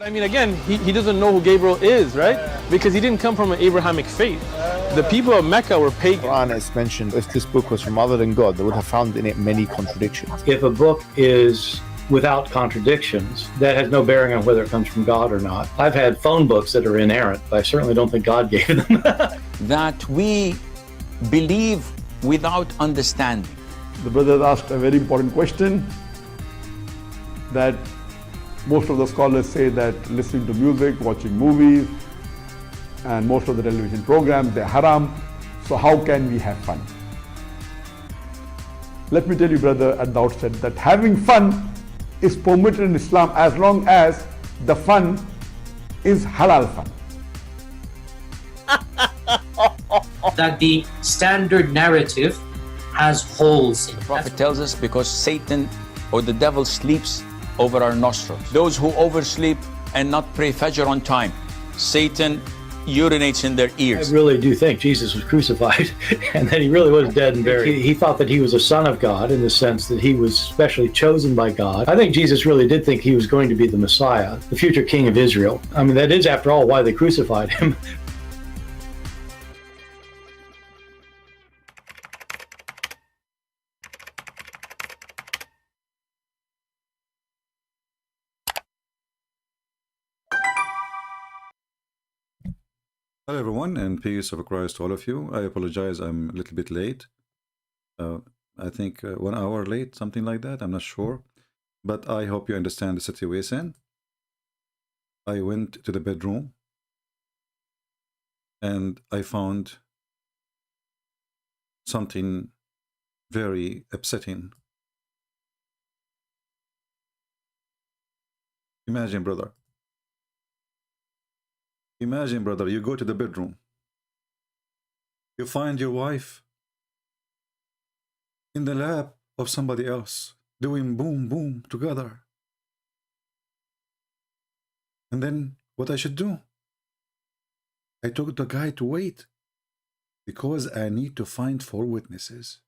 But I mean, again, he doesn't know who Gabriel is, right? Because he didn't come from an Abrahamic faith. The people of Mecca were pagan. Quran is mentioned, if this book was from other than God, they would have found in it many contradictions. If a book is without contradictions, that has no bearing on whether it comes from God or not. I've had phone books that are inerrant, but I certainly don't think God gave them. That we believe without understanding. The brother asked a very important question, that most of the scholars say that listening to music, watching movies, and most of the television programs, they're haram. So how can we have fun? Let me tell you, brother, at the outset that having fun is permitted in Islam as long as the fun is halal fun. That the standard narrative has holes in it. The Prophet tells us because Satan or the devil sleeps over our nostrils. Those who oversleep and not pray Fajr on time, Satan urinates in their ears. I really do think Jesus was crucified and that he really was dead and buried. He thought that he was a son of God in the sense that he was specially chosen by God. I think Jesus really did think he was going to be the Messiah, the future king of Israel. I mean, that is, after all, why they crucified him. Hello everyone, and peace of Christ to all of you. I apologize, I'm a little bit late. I think 1 hour late, something like that, I'm not sure. But I hope you understand the situation. I went to the bedroom and I found something very upsetting. Imagine, brother, you go to the bedroom, you find your wife in the lap of somebody else, doing boom, boom together. And then what I should do? I told the guy to wait because I need to find 4 witnesses.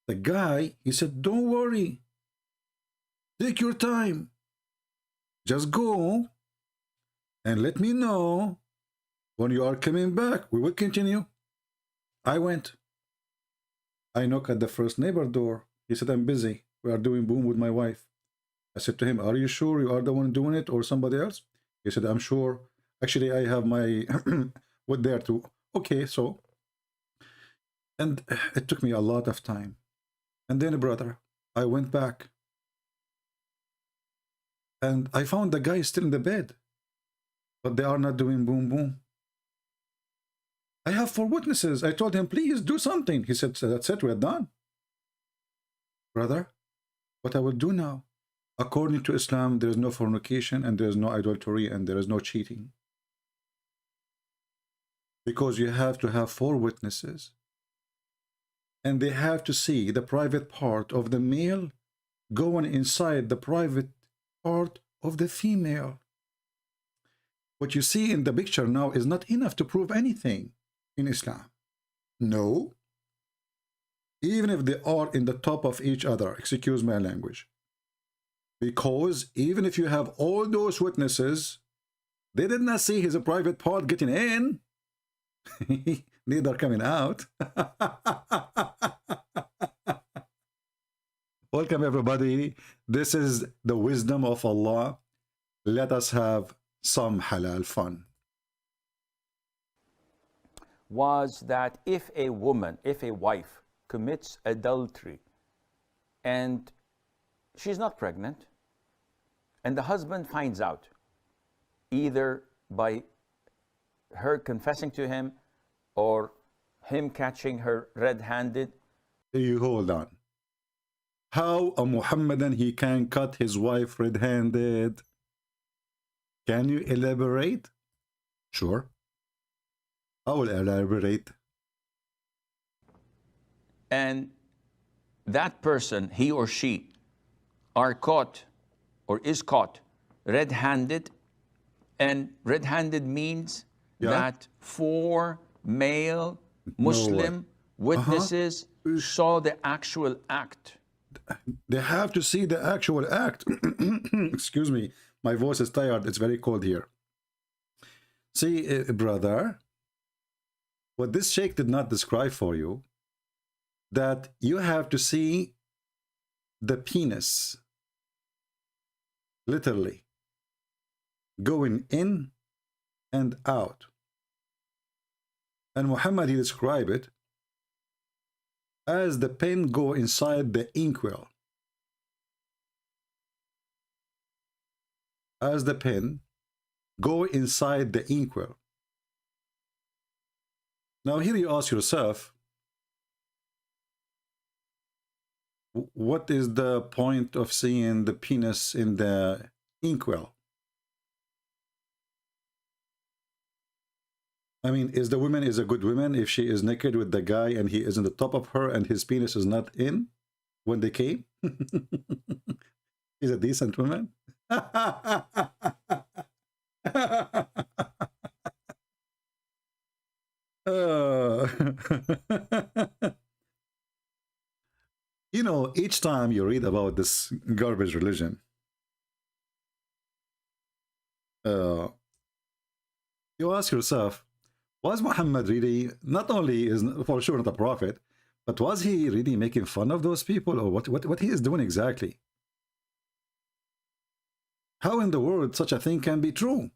The guy, he said, don't worry, take your time, just go and let me know when you are coming back. We will continue. I went. I knocked at the first neighbor door. He said, I'm busy. We are doing boom with my wife. I said to him, are you sure you are the one doing it or somebody else? He said, I'm sure. Actually, I have my wood there too. Okay, so. And it took me a lot of time. And then, brother, I went back. And I found the guy still in the bed. But they are not doing boom, boom. I have 4 witnesses. I told him, please do something. He said, that's it, we're done. Brother, what I will do now? According to Islam, there is no fornication and there is no adultery and there is no cheating. Because you have to have 4 witnesses. And they have to see the private part of the male going inside the private part of the female. What you see in the picture now is not enough to prove anything in Islam. No. Even if they are in the top of each other, excuse my language. Because even if you have all those witnesses, they did not see his private part getting in. Neither coming out. Welcome everybody. This is the wisdom of Allah. Let us have some halal fun. Was that if a woman, if a wife commits adultery and she's not pregnant and the husband finds out, either by her confessing to him or him catching her red-handed. You hold on. How a Muhammadan he can cut his wife red-handed? Can you elaborate? Sure. I will elaborate. And that person, he or she, are caught or is caught red-handed. And red-handed means that 4 male Muslim witnesses saw the actual act. They have to see the actual act. Excuse me, my voice is tired. It's very cold here. See, brother, what this sheikh did not describe for you, that you have to see the penis literally going in and out. And Muhammad, he described it as the pen go inside the inkwell. As the pen go inside the inkwell. Now here you ask yourself, what is the point of seeing the penis in the inkwell? I mean, is the woman is a good woman if she is naked with the guy and he is on the top of her and his penis is not in when they came? Is a decent woman? You know, each time you read about this garbage religion, you ask yourself, was Muhammad really, not only is for sure not a prophet, but was he really making fun of those people, or what he is doing exactly? How in the world such a thing can be true?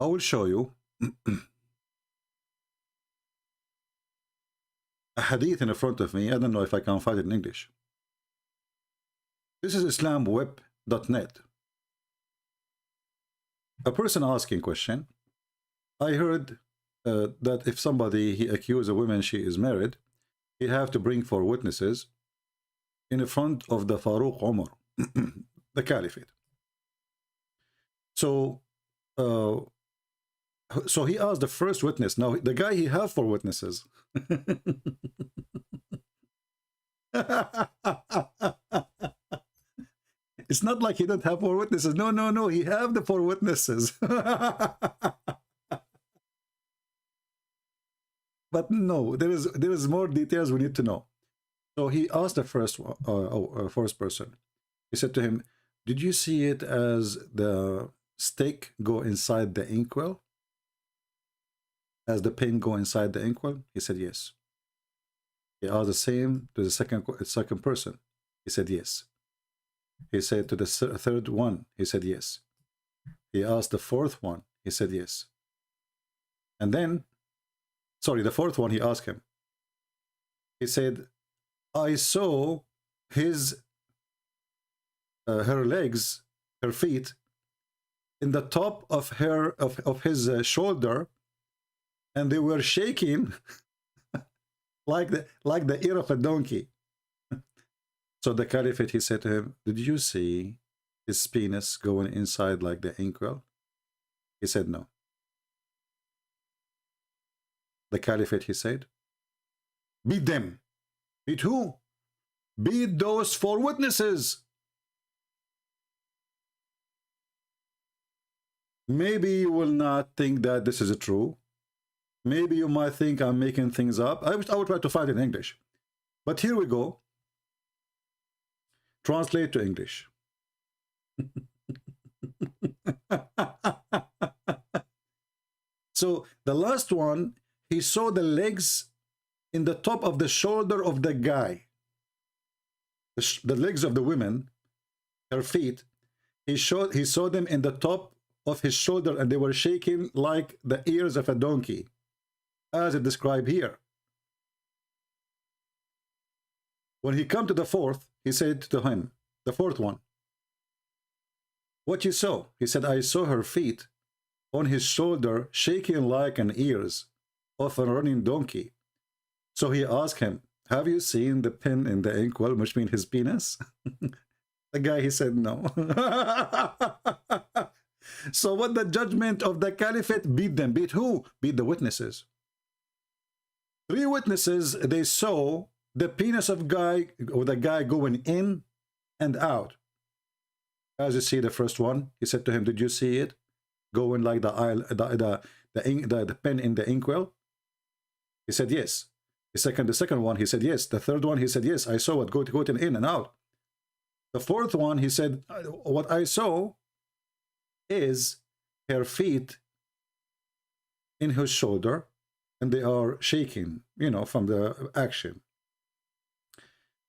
I will show you a hadith in front of me. I don't know if I can find it in English. This is islamweb.net. A person asking question. I heard that if somebody he accused a woman she is married, he have to bring 4 witnesses in front of the Farouk Umar, the Caliphate. So he asked the first witness. Now the guy he have 4 witnesses. It's not like he don't have 4 witnesses. No, he have the 4 witnesses. But no, there is more details we need to know. So he asked the first person. He said to him, "Did you see it as the stake go inside the inkwell? As the pin go inside the inkwell?" He said yes. He asked the same to the second person. He said yes. He said to the third one. He said yes. He asked the fourth one. He said yes. And then, sorry, the fourth one, he asked him. He said, "I saw his her legs, her feet, in the top of his shoulder, and they were shaking like the ear of a donkey." So the Caliphate, he said to him, "Did you see his penis going inside like the inkwell?" He said no. The Caliphate, he said, "Beat them." Beat who? Beat those 4 witnesses. Maybe you will not think that this is true. Maybe you might think I'm making things up. I will try to find it in English. But here we go. Translate to English. So the last one, he saw the legs in the top of the shoulder of the guy. The legs of the woman, her feet, he saw them in the top of his shoulder, and they were shaking like the ears of a donkey, as it described here. When he come to the fourth, he said to him, the fourth one, "What you saw?" He said, "I saw her feet on his shoulder shaking like an ears of a running donkey." So he asked him, "Have you seen the pin in the inkwell," which means his penis? The guy, he said no. So what the judgment of the Caliphate? Beat them. Beat who? Beat the witnesses. 3 witnesses, they saw the penis of the guy going in and out. As you see the first one, he said to him, did you see it? Going like the pen in the inkwell? He said, yes. The second one, he said, yes. The third one, he said, yes, I saw it going in and out. The fourth one, he said, what I saw is her feet in his shoulder, and they are shaking, you know, from the action.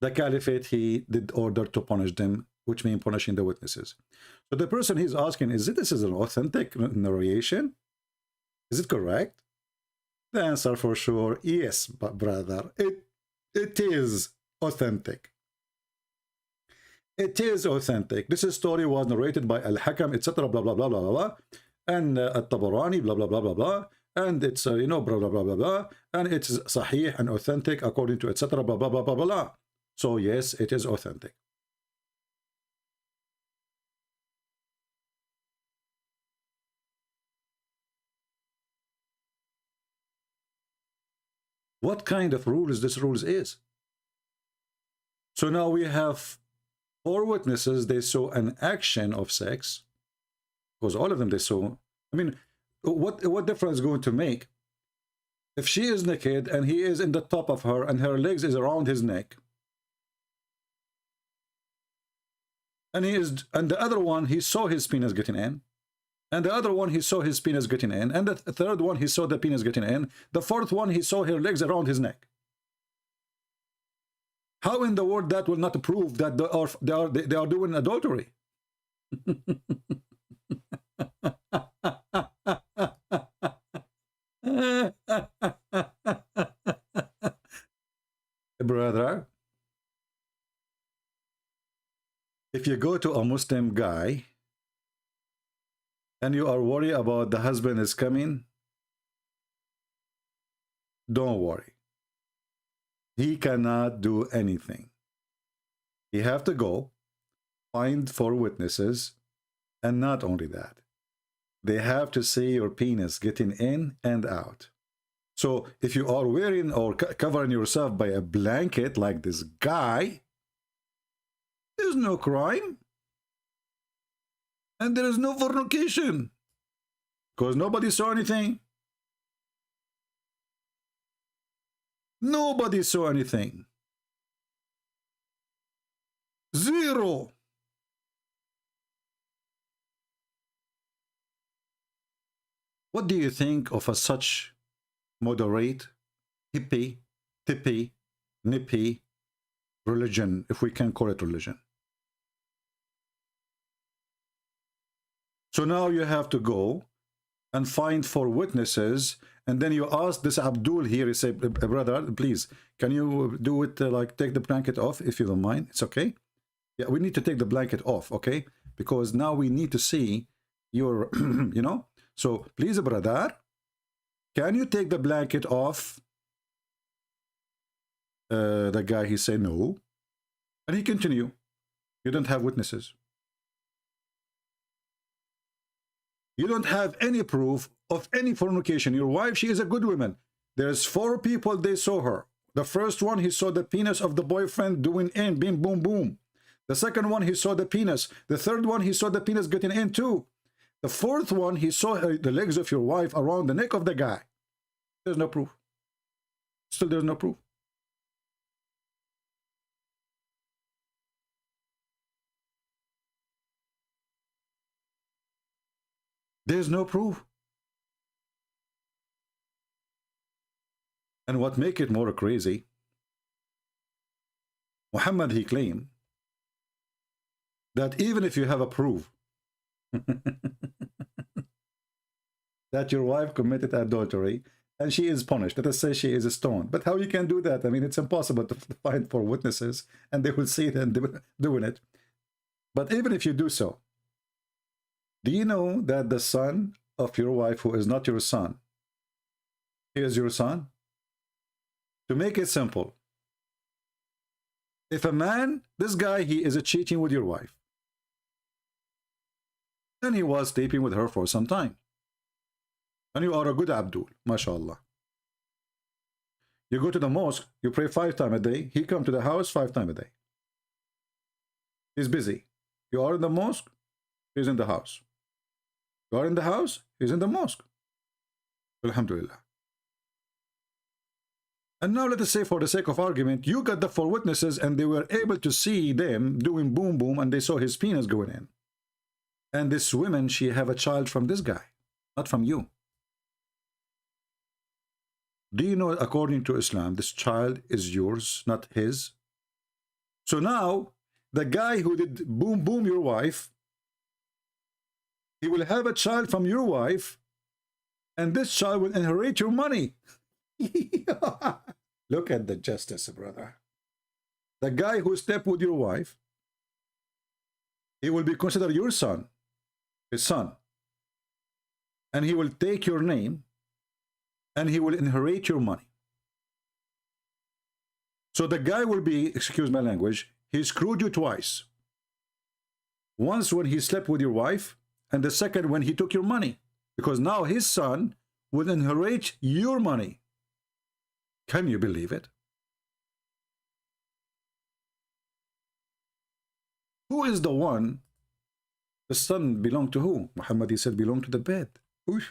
The caliphate, he did order to punish them, which means punishing the witnesses. So the person he's asking, this is an authentic narration? Is it correct? The answer for sure, yes, but brother, it is authentic. It is authentic. This story was narrated by Al-Hakam, etc., blah, blah, blah, blah, blah, blah, and At-Tabarani, blah, blah, blah, blah, blah, and it's, you know, blah, blah, blah, blah, blah, and it's sahih and authentic according to, etc., blah, blah, blah, blah, blah, blah. So yes, it is authentic. What kind of rules this rules is? So now we have 4 witnesses, they saw an action of sex, because all of them they saw. I mean, what difference is going to make if she is naked and he is in the top of her and her legs is around his neck, and the other one, he saw his penis getting in, and the other one, he saw his penis getting in, and the third one, he saw the penis getting in, the fourth one, he saw her legs around his neck. How in the world that will not prove that they are doing adultery? Brother, if you go to a Muslim guy and you are worried about the husband is coming, don't worry. He cannot do anything. You have to go find 4 witnesses, and not only that, they have to see your penis getting in and out. So if you are wearing or covering yourself by a blanket like this guy, there's no crime. And there is no fornication, because nobody saw anything. Nobody saw anything. Zero. What do you think of a such moderate, hippie, tippy, nippy religion, if we can call it religion? So now you have to go and find 4 witnesses, and then you ask this Abdul here, you say, brother, please, can you do it, like take the blanket off, if you don't mind? It's okay. Yeah, we need to take the blanket off, okay? Because now we need to see your, you know? So please, brother, can you take the blanket off? The guy, he said no. And he continued. You don't have witnesses. You don't have any proof of any fornication. Your wife, she is a good woman. There's 4 people, they saw her. The first one, he saw the penis of the boyfriend doing in, bing, boom, boom. The second one, he saw the penis. The third one, he saw the penis getting in too. The fourth one, he saw the legs of your wife around the neck of the guy. There's no proof. Still, there's no proof. There's no proof. And what make it more crazy, Muhammad, he claimed that even if you have a proof that your wife committed adultery and she is punished, let us say she is stoned, but how you can do that? I mean, it's impossible to find 4 witnesses and they will see it and doing it. But even if you do so, do you know that the son of your wife, who is not your son, he is your son? To make it simple, if a man, this guy, he is cheating with your wife, and he was sleeping with her for some time, and you are a good Abdul, Mashallah. You go to the mosque, you pray 5 times a day, he come to the house 5 times a day. He's busy. You are in the mosque, he's in the house. You are in the house, he's in the mosque. Alhamdulillah. And now let us say, for the sake of argument, you got the 4 witnesses and they were able to see them doing boom boom and they saw his penis going in. And this woman, she have a child from this guy, not from you. Do you know, according to Islam, this child is yours, not his? So now, the guy who did boom boom your wife, he will have a child from your wife, and this child will inherit your money. Look at the justice, brother. The guy who slept with your wife, he will be considered your son, his son. And he will take your name, and he will inherit your money. So the guy will be, excuse my language, he screwed you twice. Once when he slept with your wife, and the second when he took your money. Because now his son will inherit your money. Can you believe it? Who is the one? The son belonged to who? Muhammad, he said, belonged to the bed. Oosh.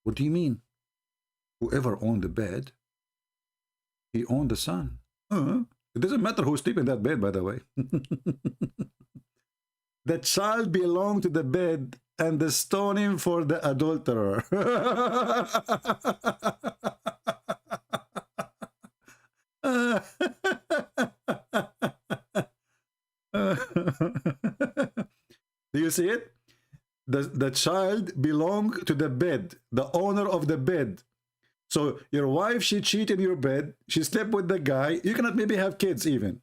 What do you mean? Whoever owned the bed, he owned the son. It doesn't matter who sleeps in that bed, by the way. The child belonged to the bed, and the stoning for the adulterer. Do you see it? The child belonged to the bed, the owner of the bed. So your wife, she cheated in your bed, she slept with the guy, you cannot maybe have kids even.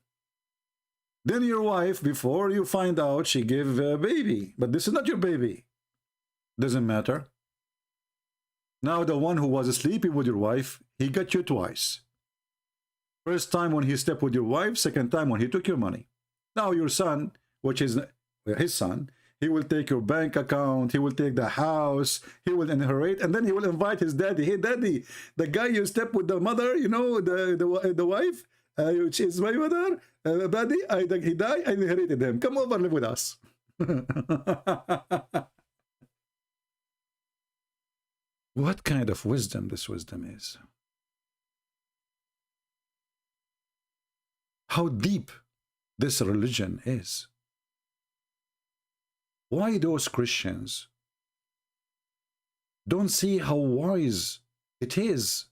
Then your wife, before you find out, she gave a baby. But this is not your baby. Doesn't matter. Now the one who was sleeping with your wife, he got you twice. First time when he slept with your wife, second time when he took your money. Now your son, which is his son, he will take your bank account, he will take the house, he will inherit, and then he will invite his daddy. Hey, daddy, the guy you slept with the mother, you know, the wife, which is my mother, daddy, he died, I inherited him. Come over, live with us. What kind of wisdom this wisdom is? How deep this religion is. Why those Christians don't see how wise it is?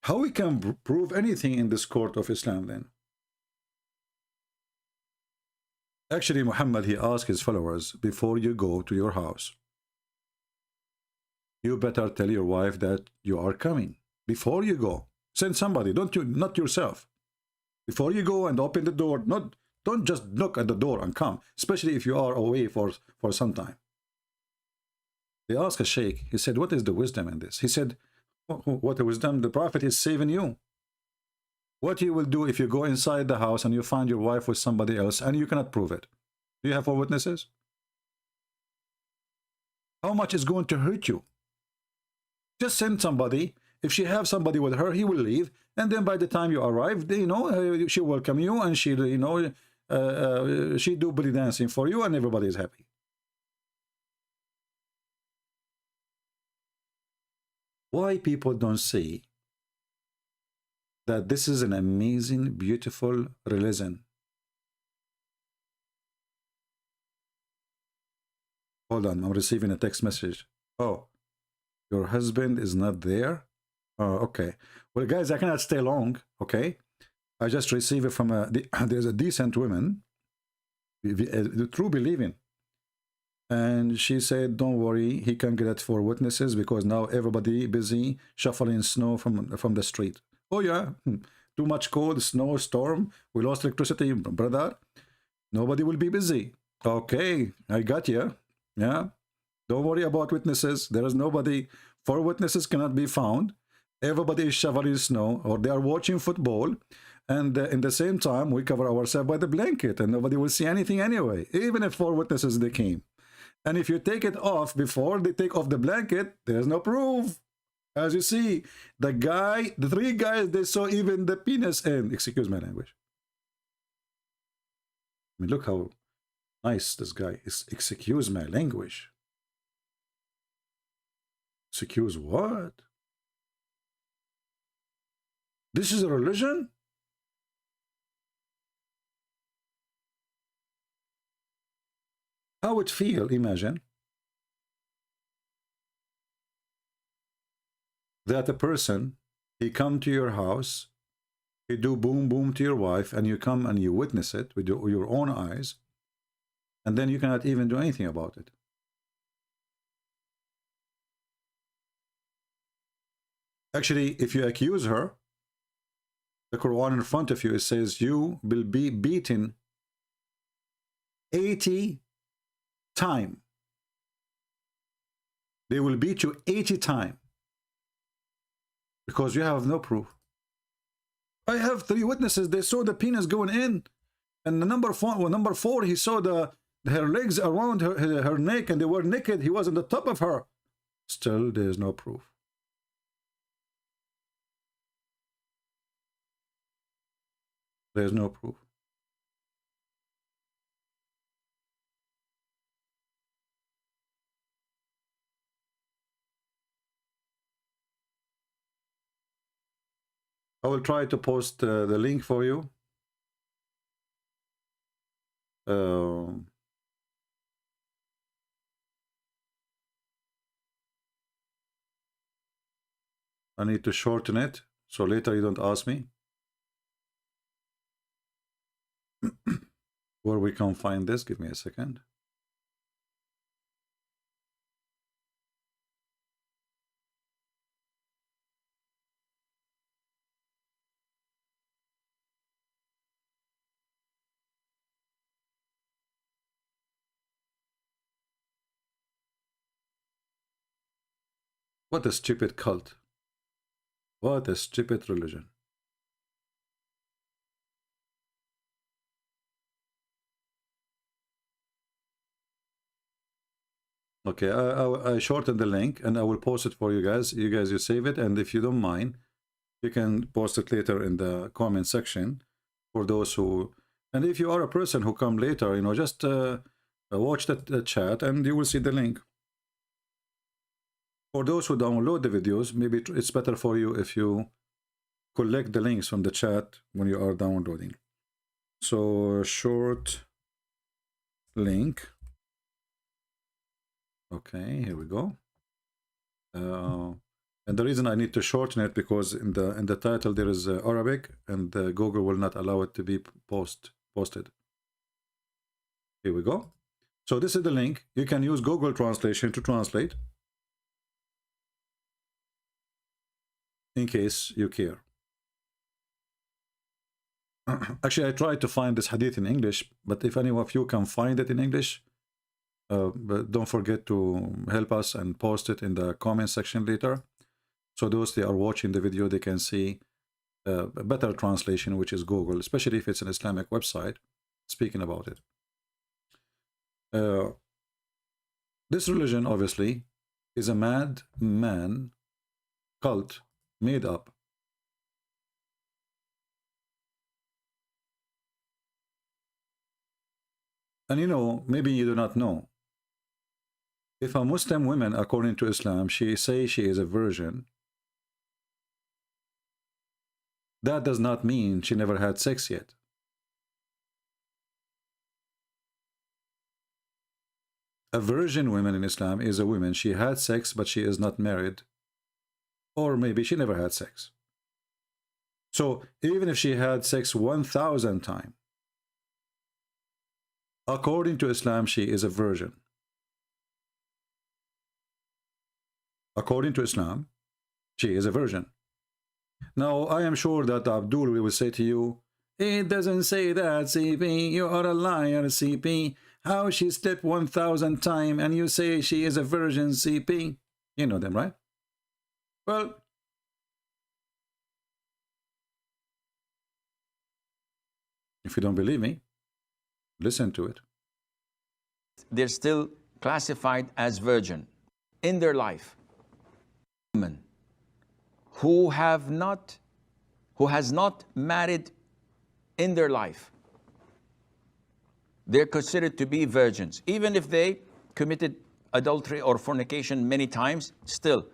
How we can prove anything in this court of Islam then? Actually, Muhammad, he asked his followers, before you go to your house, you better tell your wife that you are coming. Before you go, send somebody, not yourself. Before you go and open the door, don't just knock at the door and come, especially if you are away for some time. They asked a sheikh, he said, what is the wisdom in this? He said, what the wisdom? The Prophet is saving you. What you will do if you go inside the house and you find your wife with somebody else and you cannot prove it? Do you have 4 witnesses? How much is going to hurt you? Just send somebody. If she have somebody with her, he will leave, and then by the time you arrive, you know, she welcome you, and she, you know, she do belly dancing for you, and everybody is happy. Why people don't see that this is an amazing, beautiful religion? Hold on, I'm receiving a text message. Oh, your husband is not there? Oh, okay. Well, guys, I cannot stay long, okay? I just received it from there's a decent woman, the true believing. And she said, don't worry, he can get 4 witnesses because now everybody busy shuffling snow from the street. Oh, yeah, too much cold, snow, storm, we lost electricity, brother. Nobody will be busy. Okay, I got you. Yeah, don't worry about witnesses. There is nobody. 4 witnesses cannot be found. Everybody is shoveling snow, or they are watching football, and in the same time we cover ourselves by the blanket and nobody will see anything anyway, even if 4 witnesses they came. And if you take it off before they take off the blanket, there's no proof. As you see, the three guys, they saw even the penis end. Excuse my language. I mean, look how nice this guy is. Excuse my language. Excuse what? This is a religion? How it feel, imagine, that a person, he come to your house, he do boom boom to your wife, and you come and you witness it with your own eyes, and then you cannot even do anything about it. Actually, if you accuse her, the Quran in front of you, it says you will be beaten 80 times. They will beat you 80 times because you have no proof. I have 3 witnesses. They saw the penis going in, and the number 4, he saw her legs around her neck, and they were naked. He was on the top of her. Still, there is no proof. There is no proof. I will try to post the link for you. I need to shorten it, so later you don't ask me where we can find this. Give me a second. What a stupid cult. What a stupid religion. Okay, I shortened the link and I will post it for you guys. You save it, and if you don't mind, you can post it later in the comment section for those who, and if you are a person who come later, you know, just watch the chat and you will see the link. For those who download the videos, maybe it's better for you if you collect the links from the chat when you are downloading. So short link. Okay, here we go. And the reason I need to shorten it because in the title there is Arabic, and Google will not allow it to be posted. Here we go. So this is the link. You can use Google Translation to translate, in case you care. Actually, I tried to find this hadith in English, but if any of you can find it in English, but don't forget to help us and post it in the comment section later. So those that are watching the video, they can see a better translation, which is Google, especially if it's an Islamic website speaking about it. This religion, obviously, is a madman cult made up. And you know, maybe you do not know, if a Muslim woman, according to Islam, she says she is a virgin, that does not mean she never had sex yet. A virgin woman in Islam is a woman, she had sex, but she is not married, or maybe she never had sex. So even if she had sex 1,000 times, according to Islam, she is a virgin. According to Islam, she is a virgin. Now, I am sure that Abdul will say to you, it doesn't say that, CP. You are a liar, CP. How she slept 1,000 times and you say she is a virgin, CP? You know them, right? Well, if you don't believe me, listen to it. They're still classified as virgin in their life. Women who has not married in their life. They're considered to be virgins. Even if they committed adultery or fornication many times, still,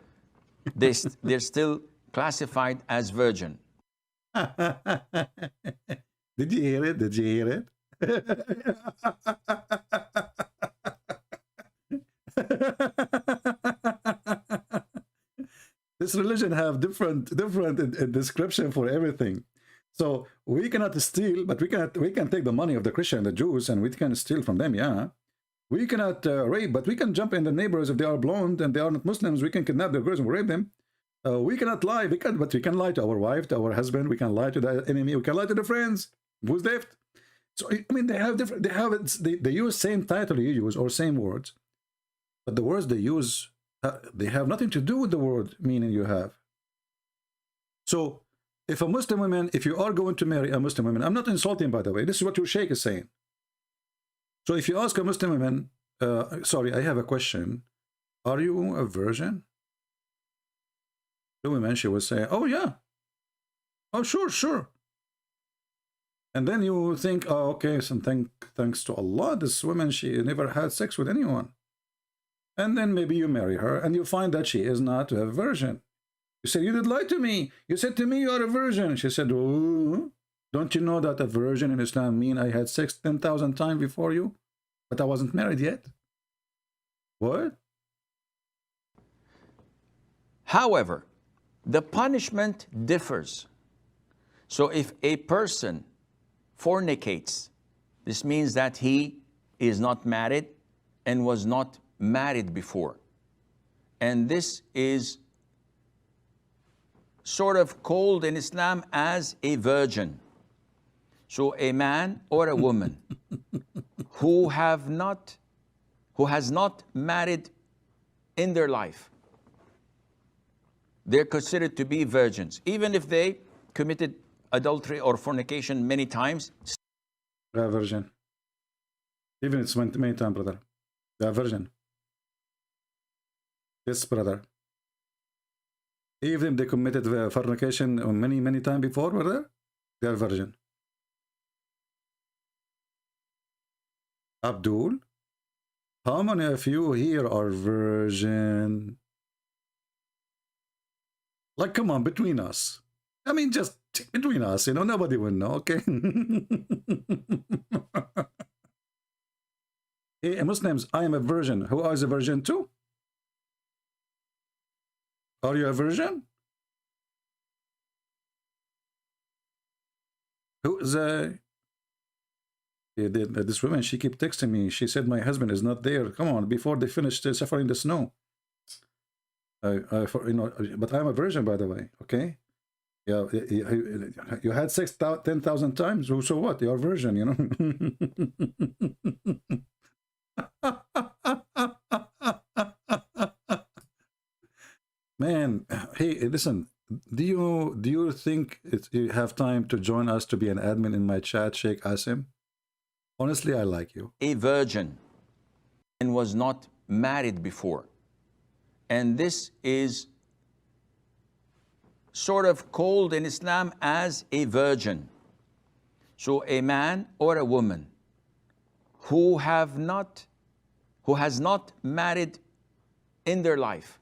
they're still classified as virgin. Did you hear it? Did you hear it? This religion have different description for everything. So we cannot steal, but we can take the money of the Christian, the Jews, and we can steal from them. Yeah, we cannot rape, but we can jump in the neighbors if they are blonde and they are not Muslims. We can kidnap their girls and rape them. We cannot lie, but we can lie to our wife, to our husband. We can lie to the enemy. We can lie to the friends. Who's left? So I mean, they have different. They use same title you use or same words, but the words they use they have nothing to do with the word meaning you have. So if a Muslim woman, if you are going to marry a Muslim woman, I'm not insulting, by the way. This is what your sheikh is saying. So if you ask a Muslim woman, sorry, I have a question. Are you a virgin? The woman, she will say, oh yeah. Oh, sure, sure. And then you think, oh, okay, so thanks to Allah, this woman, she never had sex with anyone. And then maybe you marry her and you find that she is not a virgin. You say, you did lie to me. You said to me you are a virgin. She said, oh, don't you know that a virgin in Islam mean I had sex 10,000 times before you, but I wasn't married yet? What? However, the punishment differs. So if a person fornicates, this means that he is not married and was not married before. And this is sort of called in Islam as a virgin. So a man or a woman who has not married in their life, they're considered to be virgins. Even if they committed adultery or fornication many times. They are virgin. Even it's many times, brother. They are virgin. Yes, brother. Even if they committed fornication many times before, brother, they are virgin. Abdul, how many of you here are virgin? Like, come on, between us. I mean, just between us, you know, nobody will know, okay? Hey, Muslims, I am a virgin. Who is a virgin too? Are you a virgin? Who is a... This woman, she kept texting me. She said, my husband is not there. Come on, before they finished suffering the snow. You know, but I'm a virgin, by the way, okay? Yeah, you had sex 10,000 times, so what? You're a virgin, you know? Man, hey, listen, do you think you have time to join us to be an admin in my chat, Sheikh Asim? Honestly, I like you. A virgin and was not married before. And this is sort of called in Islam as a virgin. So a man or a woman who has not married in their life,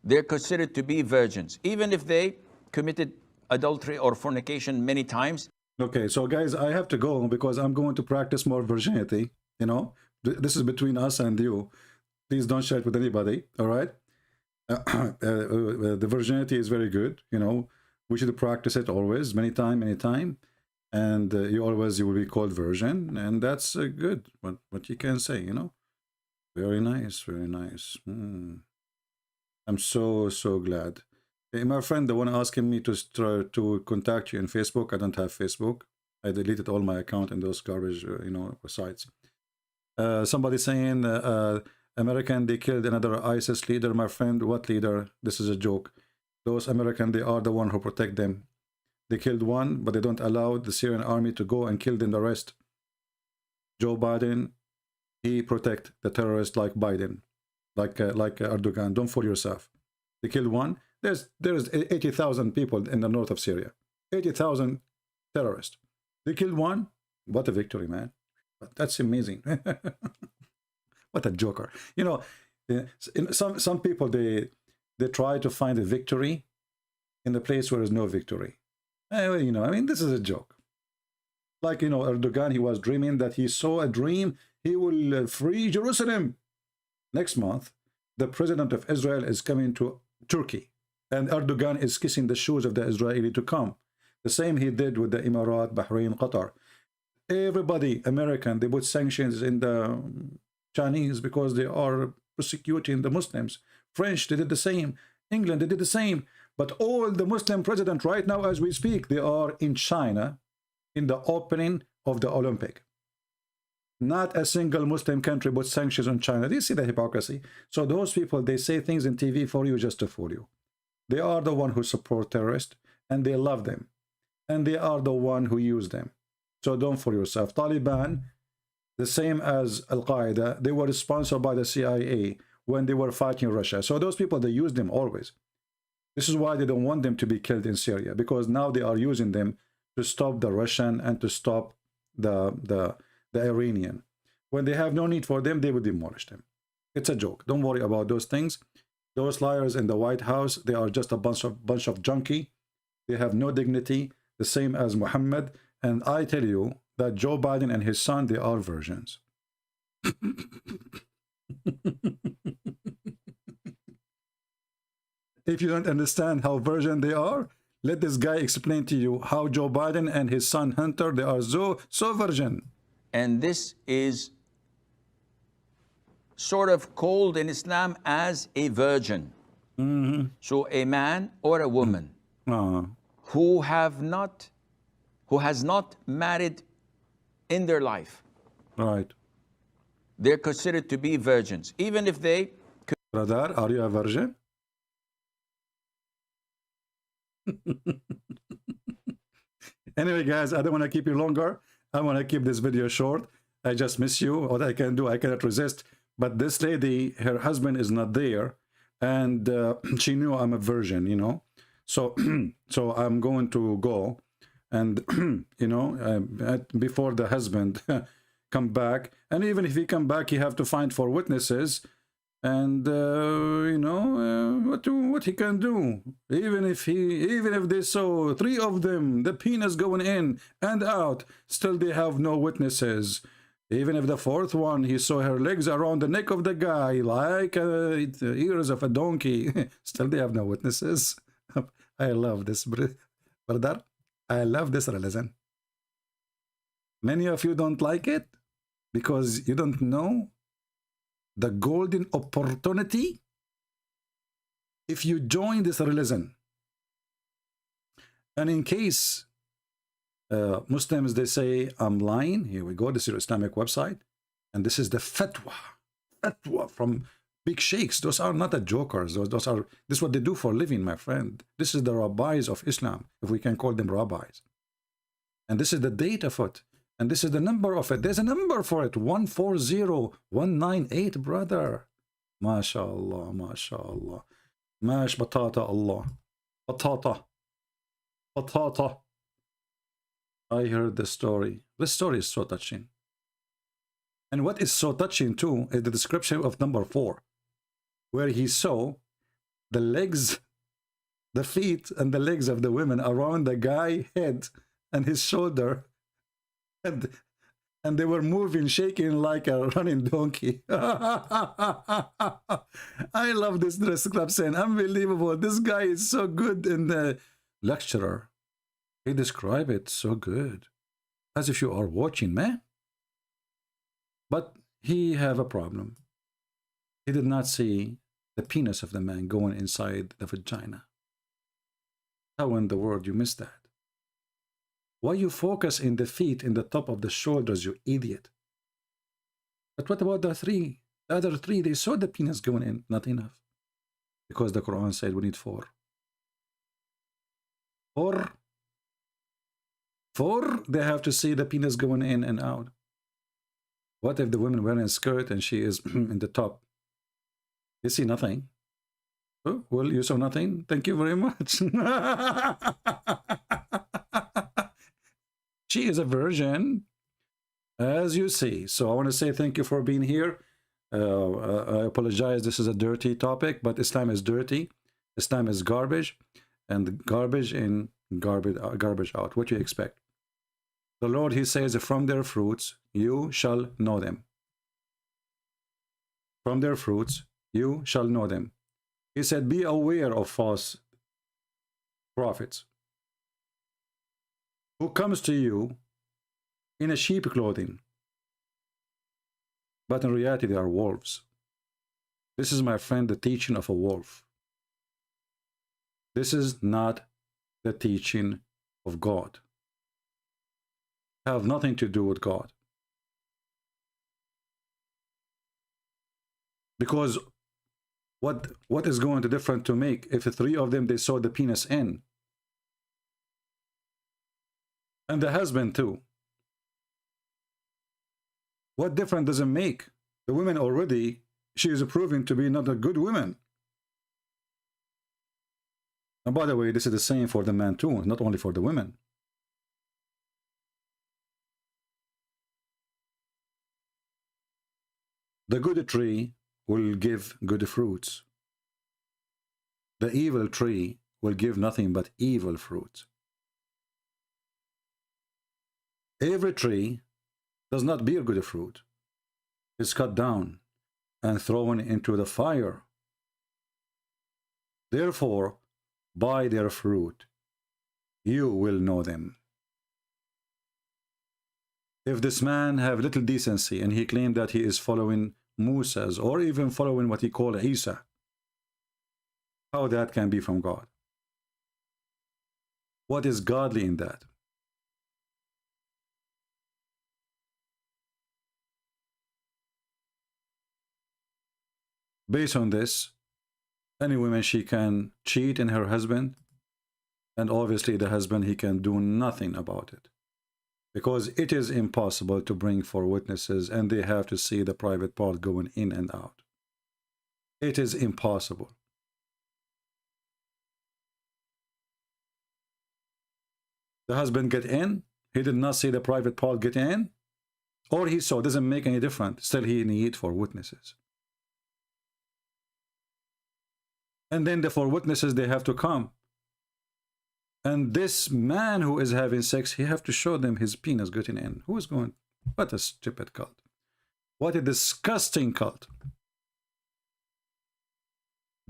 they're considered to be virgins, even if they committed adultery or fornication many times. Okay, so guys, I have to go because I'm going to practice more virginity, you know? This is between us and you. Please don't share it with anybody, all right? The virginity is very good, you know. We should practice it always, many time. And you will be called virgin, and that's good. What you can say, you know. Very nice, very nice. I'm so glad. Hey, my friend, the one asking me to try to contact you in Facebook. I don't have Facebook. I deleted all my account in those garbage, you know, sites. Somebody saying American, they killed another ISIS leader. My friend, what leader? This is a joke. Those American, they are the one who protect them. They killed one, but they don't allow the Syrian army to go and kill them the rest. Joe Biden, he protect the terrorists like Biden, like Erdogan. Don't fool yourself. They killed one, There's 80,000 people in the north of Syria. 80,000 terrorists. They killed one. What a victory, man. That's amazing. What a joker. You know, some people, they try to find a victory in the place where there's no victory. You know, I mean, this is a joke. Like, you know, Erdogan, he was dreaming that he saw a dream. He will free Jerusalem. Next month, the president of Israel is coming to Turkey. And Erdogan is kissing the shoes of the Israeli to come. The same he did with the Emirat, Bahrain, Qatar. Everybody, American, they put sanctions in the Chinese because they are persecuting the Muslims. French, they did the same. England, they did the same. But all the Muslim presidents right now, as we speak, they are in China in the opening of the Olympic. Not a single Muslim country put sanctions on China. Do you see the hypocrisy? So those people, they say things in TV for you just to fool you. They are the one who support terrorists, and they love them. And they are the one who use them. So don't fool yourself. Taliban, the same as Al-Qaeda, they were sponsored by the CIA when they were fighting Russia. So those people, they use them always. This is why they don't want them to be killed in Syria, because now they are using them to stop the Russian and to stop the Iranian. When they have no need for them, they will demolish them. It's a joke. Don't worry about those things. Those liars in the White House, they are just a bunch of junkie. They have no dignity, the same as Muhammad. And I tell you that Joe Biden and his son, they are virgins. If you don't understand how virgin they are, let this guy explain to you how Joe Biden and his son Hunter, they are so virgin. And this is sort of called in Islam as a virgin. Mm-hmm. So a man or a woman who has not married in their life, Right. they're considered to be virgins, even if they Brother, are you a virgin? Anyway, guys, I don't want to keep you longer. I want to keep this video short. I just miss you. What I can do, I cannot resist. But this lady, her husband is not there, and she knew I'm a virgin, you know. So, so I'm going to go, and you know, before the husband come back, and even if he come back, he have to find 4 witnesses, and you know what he can do. Even if they saw 3 of them, the penis going in and out, still they have no witnesses. Even if the 4th one, he saw her legs around the neck of the guy like ears of a donkey, still they have no witnesses. I love this, brother. I love this religion. Many of you don't like it because you don't know the golden opportunity if you join this religion. And in case Muslims, they say I'm lying, here we go, this is your Islamic website, and this is the fatwa from big sheikhs. Those are not the jokers. Those are, this is what they do for a living, my friend. This is the rabbis of Islam, if we can call them rabbis. And this is the date of it. And this is the number of it. There's a number for it. 140198, brother. Mashallah, mashallah. Mash batata Allah. Batata. Batata. I heard the story. This story is so touching. And what is so touching too is the description of number 4, where he saw the legs, the feet and the legs of the women around the guy's head and his shoulder. And they were moving, shaking like a running donkey. I love this description. Unbelievable. This guy is so good in the lecturer. He described it so good. As if you are watching, man. But he have a problem. He did not see the penis of the man going inside the vagina. How in the world you missed that? Why you focus in the feet, in the top of the shoulders, you idiot? But what about the 3? The other 3, they saw the penis going in. Not enough. Because the Quran said we need 4. 4, they have to see the penis going in and out. What if the woman wearing a skirt and she is in the top? You see nothing. Oh, well, you saw nothing. Thank you very much. She is a virgin, as you see. So I want to say thank you for being here. I apologize. This is a dirty topic, but Islam is dirty. Islam is garbage, and garbage in, garbage out. What do you expect? The Lord, He says, from their fruits you shall know them. From their fruits you shall know them. He said, be aware of false prophets who comes to you in a sheep clothing, but in reality they are wolves. This is, my friend, the teaching of a wolf. This is not the teaching of God. Have nothing to do with God. Because what is going to different to make if the three of them they saw the penis in? And the husband too. What difference does it make? The woman already, she is proving to be not a good woman. And by the way, this is the same for the man too, not only for the women. The good tree will give good fruits. The evil tree will give nothing but evil fruit. Every tree does not bear good fruit. It's cut down and thrown into the fire. Therefore, by their fruit, you will know them. If this man have little decency and he claimed that he is following Musa's or even following what he called Isa, how that can be from God? What is godly in that? Based on this, any woman, she can cheat in her husband, and obviously the husband, he can do nothing about it, because it is impossible to bring four witnesses and they have to see the private part going in and out. It is impossible. The husband get in, he did not see the private part get in, or he saw, doesn't make any difference. Still he need four witnesses. And then the four witnesses, they have to come. And this man who is having sex, he have to show them his penis getting in. Who is going? What a stupid cult. What a disgusting cult.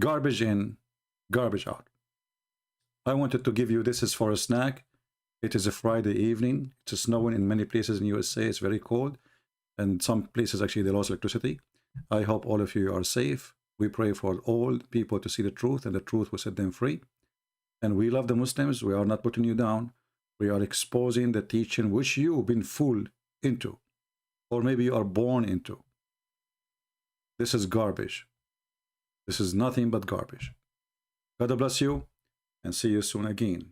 Garbage in, garbage out. I wanted to give you, this is for a snack. It is a Friday evening. It's snowing in many places in USA. It's very cold. And some places actually they lost electricity. I hope all of you are safe. We pray for all people to see the truth, and the truth will set them free. And we love the Muslims. We are not putting you down. We are exposing the teaching which you've been fooled into, or maybe you are born into. This is garbage. This is nothing but garbage. God bless you, and see you soon again.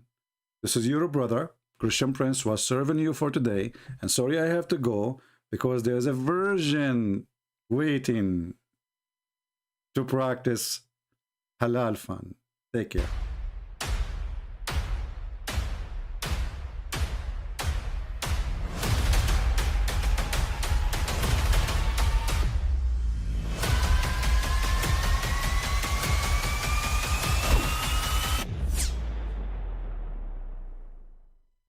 This is your brother, Christian Prince, who was serving you for today. And sorry I have to go, because there's a virgin waiting to practice halal fun. Take care.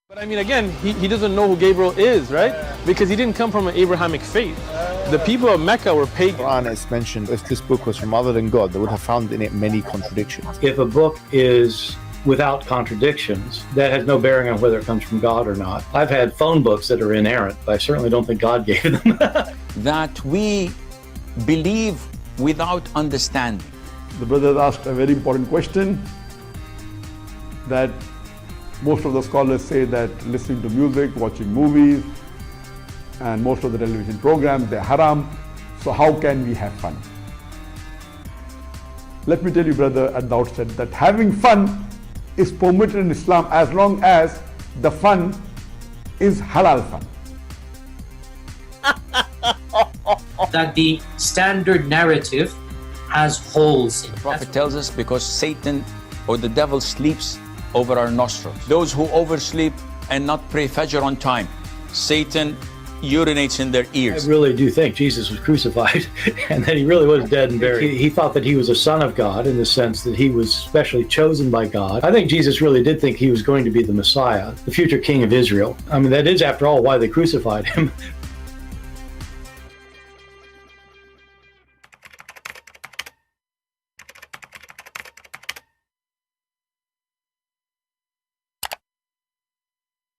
But I mean, again, he doesn't know who Gabriel is, right? Because he didn't come from an Abrahamic faith. The people of Mecca were pagan. Quran is mentioned, if this book was from other than God, they would have found in it many contradictions. If a book is without contradictions, that has no bearing on whether it comes from God or not. I've had phone books that are inerrant, but I certainly don't think God gave them. That we believe without understanding. The brother asked a very important question, that most of the scholars say that listening to music, watching movies, and most of the television programs, they're haram. So how can we have fun? Let me tell you, brother, at the outset, that having fun is permitted in Islam as long as the fun is halal fun. That the standard narrative has holes in it. The Prophet tells us because Satan or the devil sleeps over our nostrils. Those who oversleep and not pray Fajr on time, Satan urinates in their ears. I really do think Jesus was crucified and that he really was dead and buried. He thought that he was a son of God in the sense that he was specially chosen by God. I think Jesus really did think he was going to be the Messiah, the future king of Israel. I mean, that is, after all, why they crucified him.